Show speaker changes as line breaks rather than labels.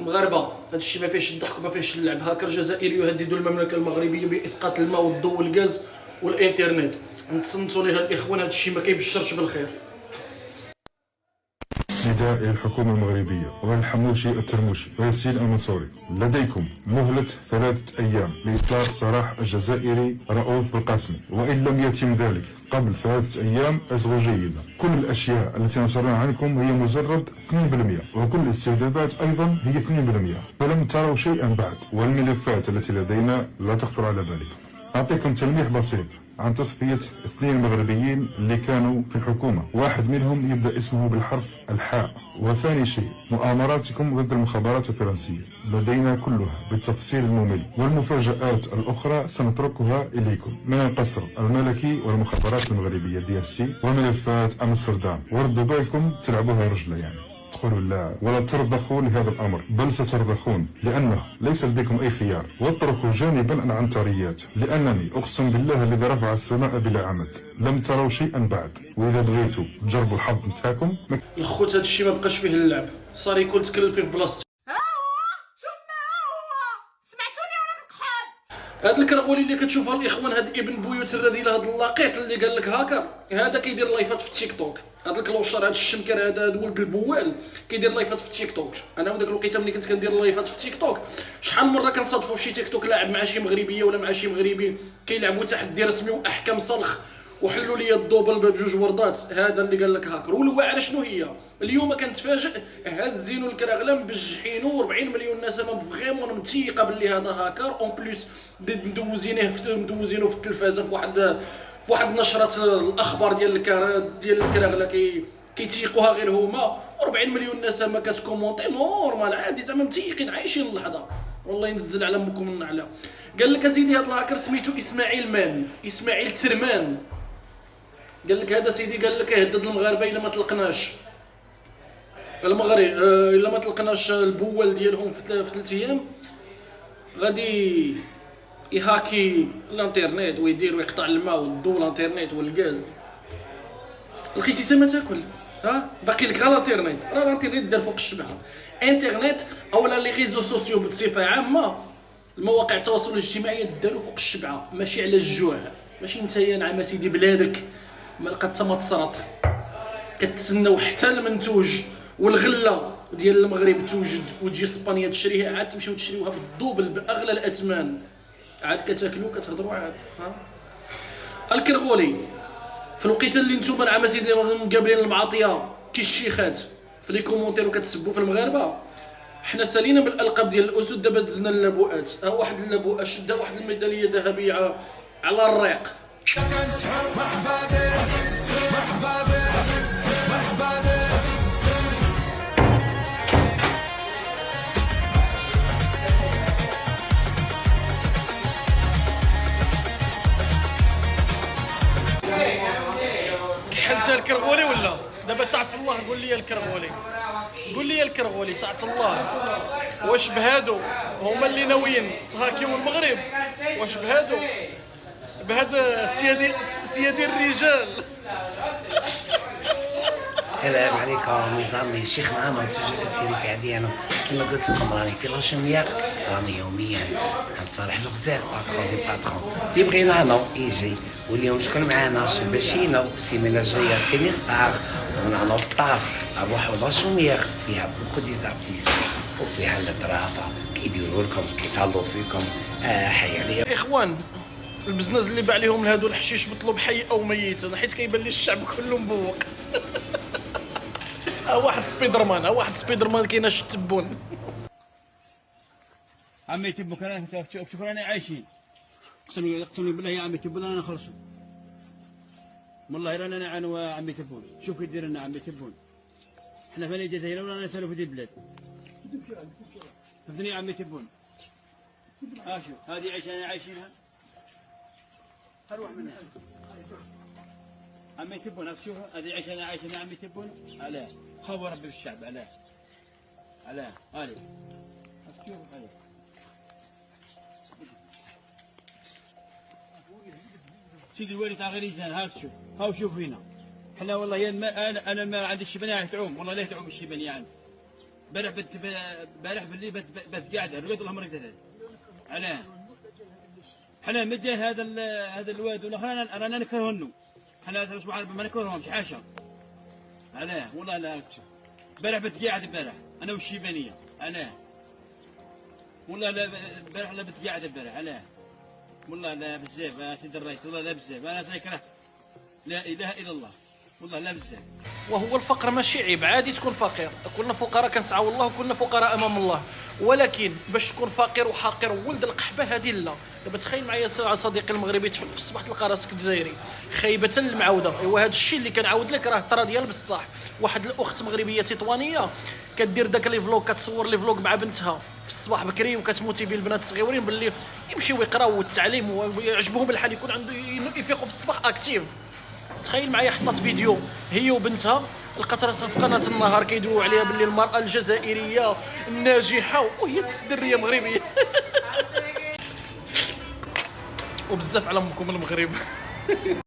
المغاربه هذا الشيء ما فيهش الضحك وما فيهش اللعب. هاكر جزائري يهدد المملكه المغربيه باسقاط الماء والضوء والغاز والانترنت. نتصنتوا لها الاخوان هذا الشيء ما كيبشرش بالخير.
نداء إلى الحكومة المغربية والحموشي الترموشي وياسين المنصوري: لديكم مهلة 3 أيام لإطلاق سراح الجزائري رؤوف بالقاسمي، وإن لم يتم ذلك قبل 3 أيام أصغوا جيدا. كل الأشياء التي نشرناها عنكم هي مجرد 2%، وكل الاستجابات أيضا هي 2%، فلم تروا شيئا بعد، والملفات التي لدينا لا تخطر على بالكم. أعطيكم تلميح بسيط عن تصفية 2 مغربيين اللي كانوا في الحكومة. واحد منهم يبدأ اسمه بالحرف الحاء. وثاني شيء، مؤامراتكم ضد المخابرات الفرنسية لدينا كلها بالتفصيل الممل، والمفاجآت الأخرى سنتركها إليكم من القصر الملكي والمخابرات المغربية DST وملفات أمستردام. وردوا بالكم تلعبوها رجلة، يعني تقولوا لا ولا ترضخوا لهذا الأمر، بل سترضخون لأنه ليس لديكم أي خيار. واتركوا جانبا العنتريات، لأنني أقسم بالله الذي رفع السماء بلا عمد لم تروا شيئا بعد. وإذا بغيتوا تجربوا الحظ نتاعكم
الخوت هذا الشيء ما بقاش فيه اللعب. صار يكون تكلفي في بلاصتو. هاد الكرغولي اللي كتشوفها الاخوان، هاد ابن بيوت الرذيله، هاد اللاقيط اللي قال لك هاكر، هذا كيدير لايفات في التيك توك. هاد الكلوشر، هاد الشنكر، هاد ولد البوال كيدير لايفات في التيك توك. انا وداك الوقيته ملي كنت كندير لايفات في التيك توك، شحال مره كنصادفوا في شي تيك توك لاعب مع شي مغربيه ولا مع شي مغربي كيلعبوا تحدي رسمي واحكام صلخ وحلوا لي الدوبل بجوج وردات. هذا اللي قال لك هاكر. والواعره شنو هي؟ اليوم كنتفاجئ هزينو الكراغله مبجحينو 40 مليون نسمه فريمون متيقه باللي هذا هاكر. اون بليس مدوزينه في التلفازه في واحد نشره الاخبار ديال الكراغله كيتيقوها غير هما. 40 مليون نسمه كتكومونتي نورمال عادي، زعما متيقين عايشين اللحظه. والله ينزل على امكم النعله. قال لك اسيدي هذا الهاكر سميتو اسماعيل ترمان. قال لك هذا سيدي، قال لك يهدد المغاربه الا ما طلقناش المغرب، الا ما طلقناش البوال ديالهم في 3 ايام غادي يهاكي الانترنت ويدير ويقطع الماء والضوء والانترنت والغاز. لقيتي تما تاكل باقي لك غير الانترنت. راه الانترنت دار فوق الشبعه. انترنت اولا لي ريزو سوسيو بصفه عامه، المواقع التواصل الاجتماعي داروا فوق الشبعه، ماشي على الجوع. ماشي نتايا نعم سيدي بلادك ما لقات حتى ما تصرط، كتسناو حتى المنتوج والغله ديال المغرب توجد وتجي اسبانيا تشريها، عاد تمشيو تشريوها بالدوبل باغلى الاثمان، عاد كتاكلوا كتهضروا عاد. الكرغولي في الوقيته اللي نتوما نعم سيدي مقابلين المعاطيه كالشيخات في لي كومونتير وكتسبوا في المغاربه، حنا سالينا بالالقاب ديال الاسود. دابا دزنا اللبوءات. ها واحد اللبوءه شدها واحد الميداليه ذهبيه على الريق.
مرحبا بك مرحبا بك مرحبا بك.
كحلت الكرغولي ولا دابا تعت الله؟ قول لي الكرغولي، قول لي الكرغولي تعت الله. واش بهادو هما اللي ناويين تهاكيو المغرب؟ واش بهادو بهذا سيادي الرجال؟
السلام عليكم نظامي الشيخ معنا توجد كثير في عديانه. كما قلت لكم راني في لاشوميير، راني يوميا عند صالح الغزال باترون دي باترون اللي بغينا انا يجي. واليوم شكون معانا؟ شباشينا. والسيمانه الجايه تاني ستار ونعنو ستار اروحو لاشوميير فيها بوكو ديزارتيست وفيها الدرافه كيديروا لكم كيصلوا فيكم. حي عليا
اخوان. البزنس اللي باع لهم لهادو الحشيش مطلوب حي او ميتا، حيت كيبان لي الشعب كله مبوق. ها واحد سبيدر مان كايناش التبون.
عمي تبوك انا شوف رانا عايشين. اقسم بالله يا عمي تبون انا نخلصوا. والله رانا نعانوا عمي تبون. شوف كي دير لنا عمي تبون. احنا فين الجزائر ولا نسالوا في دي البلاد. فهمتني يا عمي تبون. شوف هذه عايشينها. اروح منها عمي تبون. شوف هذه عايشينها عمي تبون. علاه خاف ربي بالشعب. علاه هذه شوف هذه سيدي الوالد تاع غير يزن. هاك شوف هاو شوف هنا. حنا والله انا ما عندي الشبانيه تعوم. والله لا تعوم الشبانيه عندي. بارح بالليل بات قاعد الواد والله مرة قتل علاه حنا مجا هذا الواد والاخر رانا نكرهنو حنا سبحان ما نكرههمش حاشا علاه والله لا شوف بارح بات قاعد بارح انا والشيبانيه علاه والله لا بارح لا بات قاعد بارح علاه والله لا بزاف يا سيدي الرئيس والله لا بزاف انا ساكره لا اله الا الله والله لا بزاف.
وهو الفقر ماشي عيب، عادي تكون فقير، كلنا فقراء كنسعوا الله وكلنا فقراء امام الله، ولكن باش تكون فقير وحاقر وولد القحبه هذه لا. دابا تخيل معايا صديقي المغربي في الصباح تلقى راسك جزائري خايبه المعوده. ايوا هذا الشيء اللي كنعاود لك راه طرا ديال بصح. واحد الاخت مغربيه تطوانيه كدير داك لي فلوق، كتصور لي فلوق مع بنتها في الصباح بكري وكتموتي بين البنات الصغيورين باللي يمشيو يقراو والتعليم ويعجبهم الحال يكون عنده يفيقوا في الصباح اكتيف. تخيل معايا حطات فيديو هي وبنتها لقات راسها في قناه النهار كيدويو عليها باللي المراه الجزائريه الناجحه وهي دريه مغربيه. وبزاف على امكم المغرب.